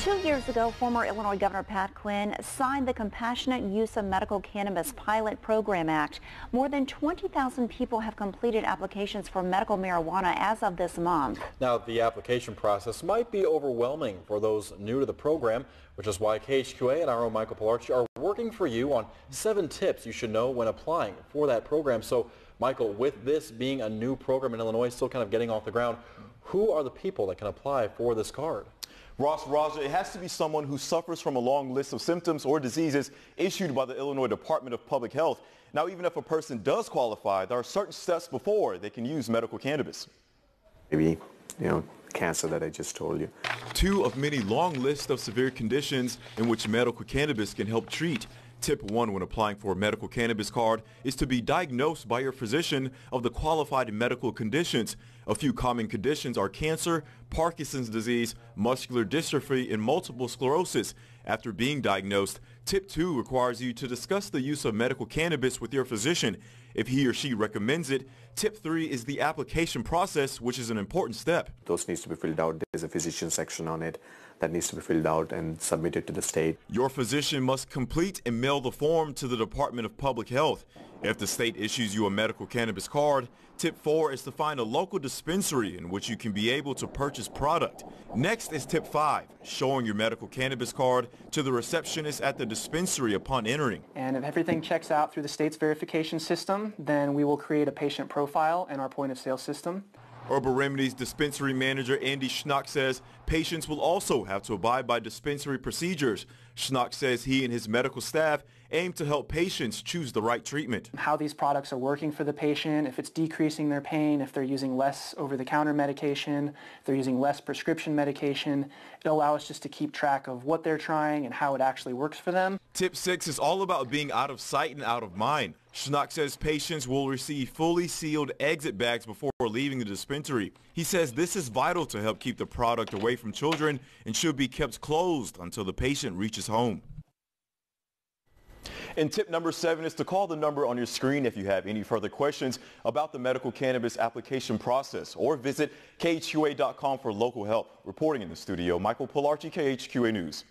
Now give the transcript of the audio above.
2 years ago, former Illinois Governor Pat Quinn signed the Compassionate Use of Medical Cannabis Pilot Program Act. More than 20,000 people have completed applications for medical marijuana as of this month. Now, the application process might be overwhelming for those new to the program, which is why KHQA and our own Michael Pilarchi are working for you on 7 tips you should know when applying for that program. So, Michael, with this being a new program in Illinois, still kind of getting off the ground, who are the people that can apply for this card? Ross, Raja, it has to be someone who suffers from a long list of symptoms or diseases issued by the Illinois Department of Public Health. Now, even if a person does qualify, there are certain steps before they can use medical cannabis. Maybe, cancer that I just told you. 2 of many long lists of severe conditions in which medical cannabis can help treat. Tip 1 when applying for a medical cannabis card is to be diagnosed by your physician of the qualified medical conditions. A few common conditions are cancer, Parkinson's disease, muscular dystrophy, and multiple sclerosis. After being diagnosed, Tip 2 requires you to discuss the use of medical cannabis with your physician. If he or she recommends it, Tip 3 is the application process, which is an important step. Those needs to be filled out. There's a physician section on it that needs to be filled out and submitted to the state. Your physician must complete and mail the form to the Department of Public Health. If the state issues you a medical cannabis card, Tip 4 is to find a local dispensary in which you can be able to purchase product. Next is Tip 5, showing your medical cannabis card to the receptionist at the dispensary upon entering. And if everything checks out through the state's verification system, then we will create a patient profile in our point of sale system. Herbal Remedies dispensary manager Andy Schnock says patients will also have to abide by dispensary procedures. Schnock says he and his medical staff aim to help patients choose the right treatment. How these products are working for the patient, if it's decreasing their pain, if they're using less over-the-counter medication, if they're using less prescription medication, it'll allow us just to keep track of what they're trying and how it actually works for them. Tip 6 is all about being out of sight and out of mind. Schnock says patients will receive fully sealed exit bags before leaving the dispensary. He says this is vital to help keep the product away from children and should be kept closed until the patient reaches home. And tip number 7 is to call the number on your screen if you have any further questions about the medical cannabis application process, or visit KHQA.com for local help. Reporting in the studio, Michael Pilarchi, KHQA News.